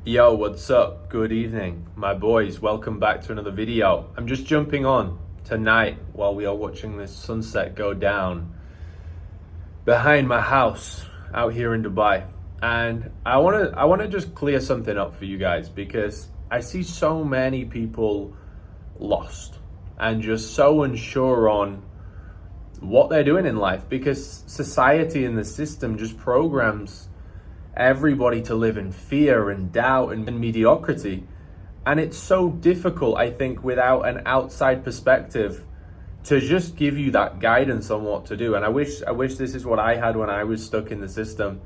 Yo, what's up? Good evening, my boys. Welcome back to another video. I'm just jumping on tonight while we are watching this sunset go down behind my house out here in Dubai. And I want to just clear something up for you guys because I see so many people lost and just so unsure on what they're doing in life because society and the system just programs everybody to live in fear and doubt and mediocrity. And it's so difficult, I think, without an outside perspective to just give you that guidance on what to do. And I wish this is what I had when I was stuck in the system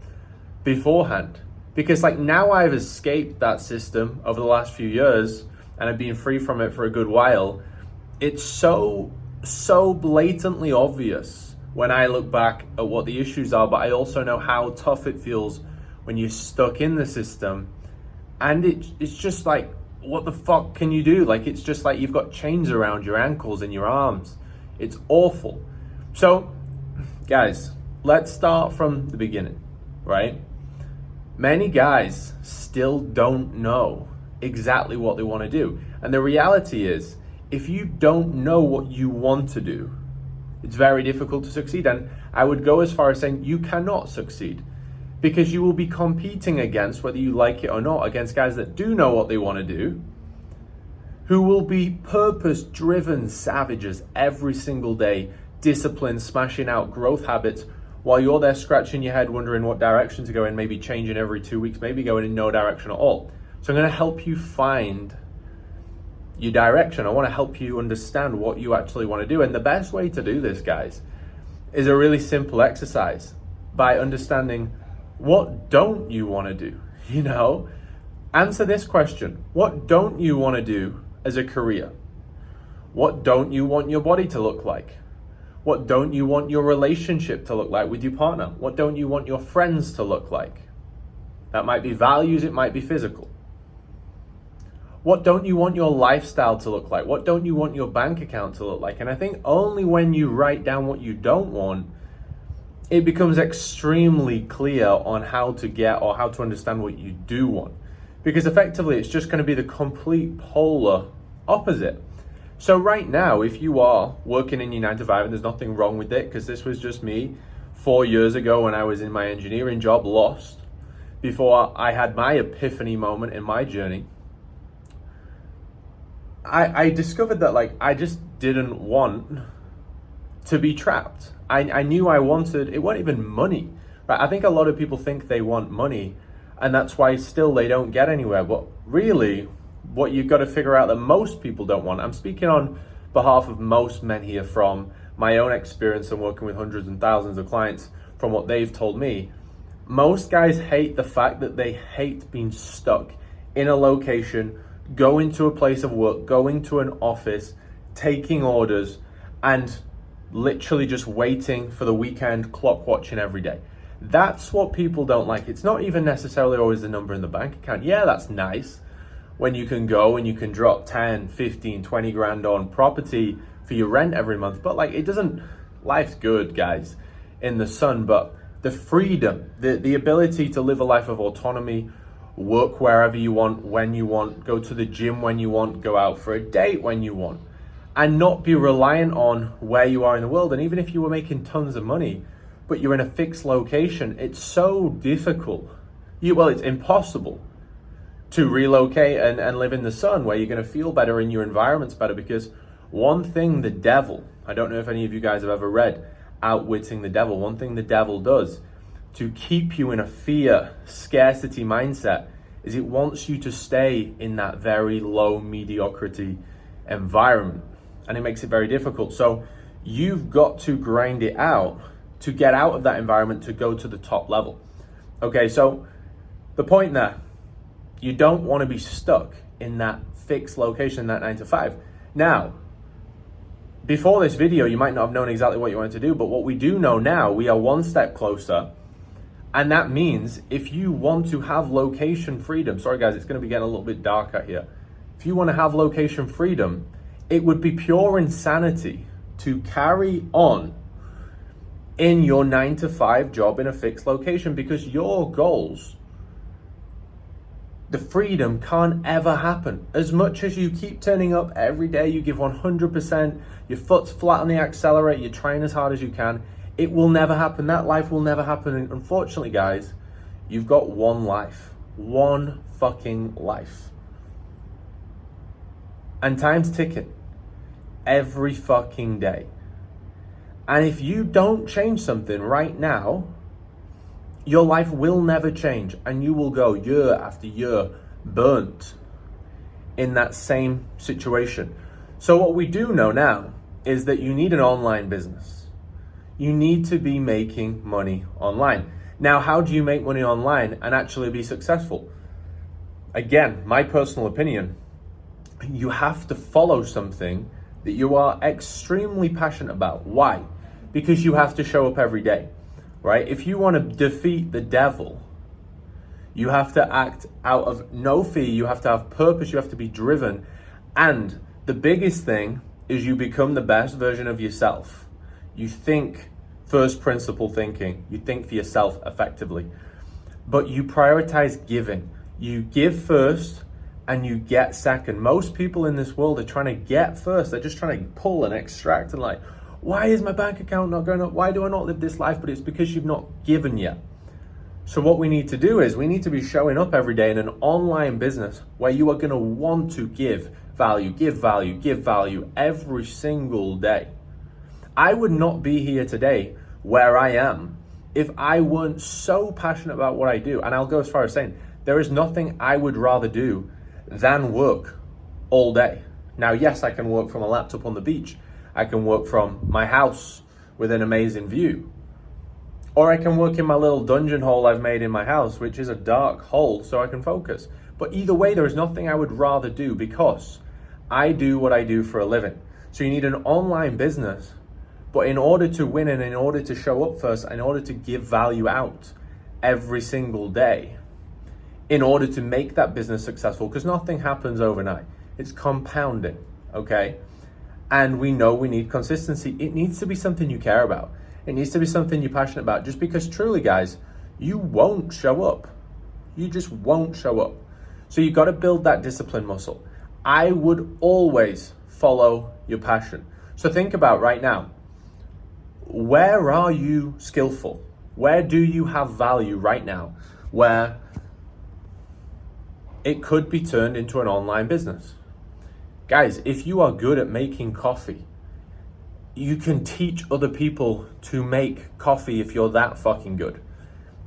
beforehand. Because like now I've escaped that system over the last few years and I've been free from it for a good while. It's so blatantly obvious when I look back at what the issues are, but I also know how tough it feels when you're stuck in the system. And it's just like, what the fuck can you do? Like, it's just like you've got chains around your ankles and your arms. It's awful. So guys, let's start from the beginning, right? Many guys still don't know exactly what they want to do. And the reality is, if you don't know what you want to do, it's very difficult to succeed. And I would go as far as saying you cannot succeed, because you will be competing against, whether you like it or not, against guys that do know what they want to do, who will be purpose-driven savages every single day, disciplined, smashing out growth habits, while you're there scratching your head wondering what direction to go in, maybe changing every 2 weeks, maybe going in no direction at all. So I'm going to help you find your direction. I want to help you understand what you actually want to do. And the best way to do this, guys, is a really simple exercise by understanding, what don't you want to do? Answer this question. What don't you want to do as a career? What don't you want your body to look like? What don't you want your relationship to look like with your partner? What don't you want your friends to look like? That might be values, it might be physical. What don't you want your lifestyle to look like? What don't you want your bank account to look like? And I think only when you write down what you don't want, it becomes extremely clear on how to get or how to understand what you do want. Because effectively, it's just going to be the complete polar opposite. So right now, if you are working in your 9 to 5, and there's nothing wrong with it, because this was just me 4 years ago when I was in my engineering job, lost, before I had my epiphany moment in my journey, I discovered that I just didn't want to be trapped. I knew I wanted, it wasn't even money, right? I think a lot of people think they want money and that's why still they don't get anywhere. But really, what you've got to figure out that most people don't want, I'm speaking on behalf of most men here from my own experience and working with hundreds and thousands of clients from what they've told me, most guys hate the fact that they hate being stuck in a location, going to a place of work, going to an office, taking orders, and literally just waiting for the weekend, clock watching every day. That's what people don't like. It's not even necessarily always the number in the bank account. Yeah, that's nice when you can go and you can drop 10, 15, 20 grand on property for your rent every month. But it doesn't, life's good, guys, in the sun. But the freedom, the ability to live a life of autonomy, work wherever you want, when you want, go to the gym when you want, go out for a date when you want, and not be reliant on where you are in the world. And even if you were making tons of money, but you're in a fixed location, it's so difficult. It's impossible to relocate and live in the sun where you're going to feel better and your environment's better. Because one thing the devil, I don't know if any of you guys have ever read Outwitting the Devil, one thing the devil does to keep you in a fear, scarcity mindset is it wants you to stay in that very low mediocrity environment. And it makes it very difficult. So you've got to grind it out to get out of that environment to go to the top level. Okay, so the point there, you don't want to be stuck in that fixed location, that 9 to 5. Now, before this video, you might not have known exactly what you wanted to do, but what we do know now, we are one step closer. And that means if you want to have location freedom, sorry guys, it's going to be getting a little bit darker here. If you want to have location freedom, it would be pure insanity to carry on in your 9 to 5 job in a fixed location, because your goals the freedom can't ever happen. As much as you keep turning up every day, you give 100%, your foot's flat on the accelerator, you're trying as hard as you can, it will never happen. That life will never happen. And unfortunately, guys, you've got one life. One fucking life. And time's ticking. Every fucking day. And if you don't change something right now, your life will never change, and you will go year after year burnt in that same situation. So what we do know now is that you need an online business. You need to be making money online. Now, how do you make money online and actually be successful? Again, my personal opinion, you have to follow something that you are extremely passionate about. Why? Because you have to show up every day, right? If you want to defeat the devil, you have to act out of no fear. You have to have purpose. You have to be driven. And the biggest thing is you become the best version of yourself. You think first principle thinking. You think for yourself effectively. But you prioritize giving. You give first and you get second. Most people in this world are trying to get first. They're just trying to pull and extract and like, why is my bank account not going up? Why do I not live this life? But it's because you've not given yet. So what we need to do is we need to be showing up every day in an online business where you are going to want to give value every single day. I would not be here today where I am if I weren't so passionate about what I do. And I'll go as far as saying, there is nothing I would rather do than work all day. Now, yes, I can work from a laptop on the beach. I can work from my house with an amazing view. Or I can work in my little dungeon hole I've made in my house, which is a dark hole, so I can focus. But either way, there is nothing I would rather do because I do what I do for a living. So you need an online business, but in order to win and in order to show up first, in order to give value out every single day, in order to make that business successful, because nothing happens overnight. It's compounding, okay? And we know we need consistency. It needs to be something you care about. It needs to be something you're passionate about, just because truly, guys, you won't show up. You just won't show up. So you got to build that discipline muscle. I would always follow your passion. So think about right now, where are you skillful? Where do you have value right now? Where it could be turned into an online business. Guys, if you are good at making coffee, you can teach other people to make coffee if you're that fucking good.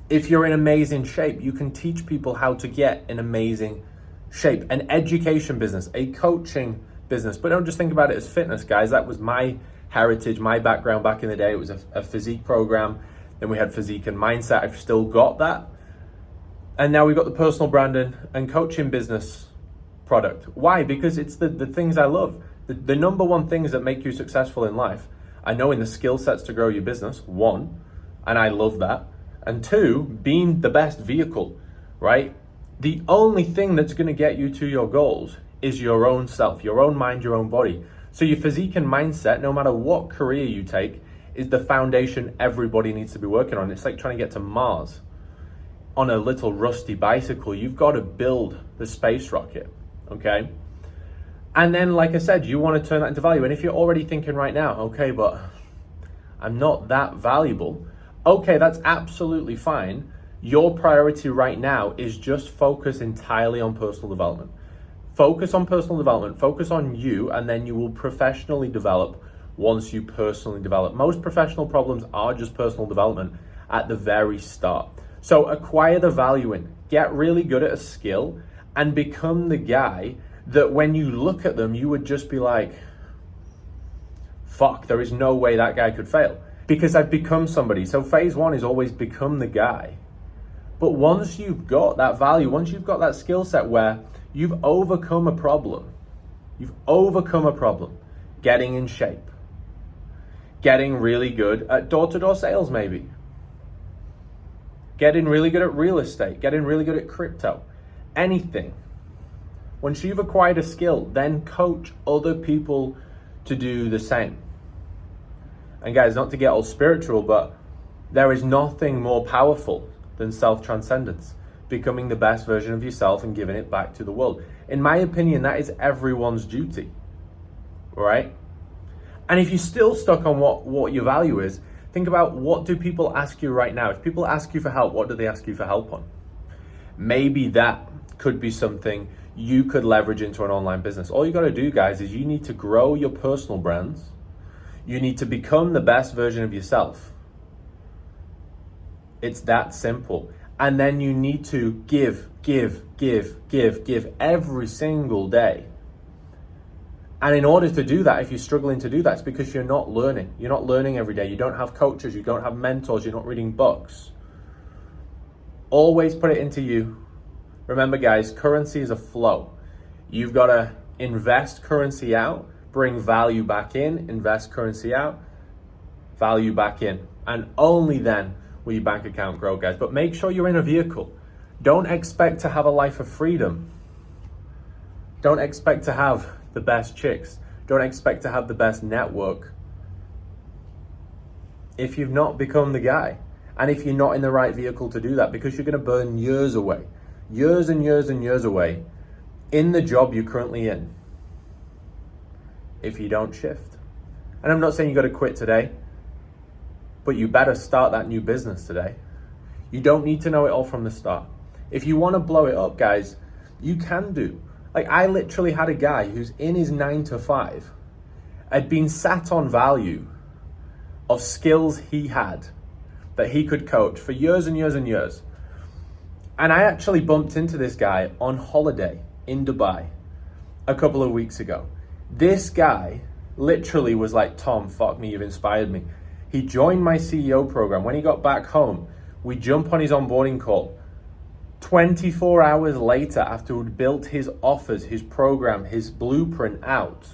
If you're in amazing shape, you can teach people how to get in amazing shape. An education business, a coaching business. But don't just think about it as fitness, guys. That was my heritage, my background back in the day. It was a physique program. Then we had physique and mindset. I've still got that. And now we've got the personal branding and coaching business product. Why? Because it's the things I love. The number one things that make you successful in life are knowing the skill sets to grow your business, one, and I love that. And two, being the best vehicle, right? The only thing that's going to get you to your goals is your own self, your own mind, your own body. So your physique and mindset, no matter what career you take, is the foundation everybody needs to be working on. It's like trying to get to Mars on a little rusty bicycle. You've got to build the space rocket, okay? And then, like I said, you want to turn that into value. And if you're already thinking right now, okay, but I'm not that valuable, okay, that's absolutely fine. Your priority right now is just focus entirely on personal development. Focus on personal development, focus on you, and then you will professionally develop once you personally develop. Most professional problems are just personal development at the very start. So acquire the value in, get really good at a skill, and become the guy that when you look at them, you would just be like, fuck, there is no way that guy could fail. Because I've become somebody. So phase one is always become the guy. But once you've got that value, once you've got that skill set where you've overcome a problem, getting in shape, getting really good at door-to-door sales maybe, getting really good at real estate, getting really good at crypto, anything. Once you've acquired a skill, then coach other people to do the same. And guys, not to get all spiritual, but there is nothing more powerful than self-transcendence. becoming the best version of yourself and giving it back to the world. In my opinion, that is everyone's duty, right? And if you're still stuck on what your value is, think about, what do people ask you right now? If people ask you for help, what do they ask you for help on? Maybe that could be something you could leverage into an online business. All you got to do, guys, is you need to grow your personal brands. You need to become the best version of yourself. It's that simple. And then you need to give every single day. And in order to do that, if you're struggling to do that, it's because you're not learning. You're not learning every day. You don't have coaches. You don't have mentors. You're not reading books. Always put it into you. Remember, guys, currency is a flow. You've got to invest currency out, bring value back in, invest currency out, value back in. And only then will your bank account grow, guys. But make sure you're in a vehicle. Don't expect to have a life of freedom. Don't expect to have the best chicks. Don't expect to have the best network if you've not become the guy. And if you're not in the right vehicle to do that, because you're going to burn years away, years and years and years away in the job you're currently in if you don't shift. And I'm not saying you got to quit today, but you better start that new business today. You don't need to know it all from the start. If you want to blow it up, guys, you can do. Like, I literally had a guy who's in his 9 to 5, had been sat on value of skills he had that he could coach for years and years and years. And I actually bumped into this guy on holiday in Dubai a couple of weeks ago. This guy literally was like, Tom, fuck me, you've inspired me. He joined my CEO program. When he got back home, we jump on his onboarding call. 24 hours later, after we'd built his offers, his program, his blueprint out,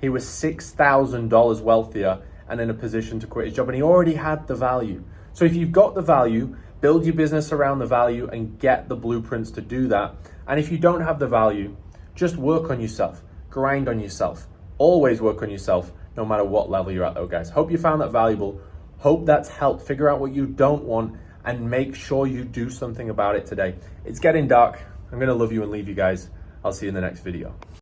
he was $6,000 wealthier and in a position to quit his job. And he already had the value. So if you've got the value, build your business around the value and get the blueprints to do that. And if you don't have the value, just work on yourself, grind on yourself, always work on yourself, no matter what level you're at though, guys. Hope you found that valuable. Hope that's helped figure out what you don't want and make sure you do something about it today. It's getting dark. I'm gonna love you and leave you guys. I'll see you in the next video.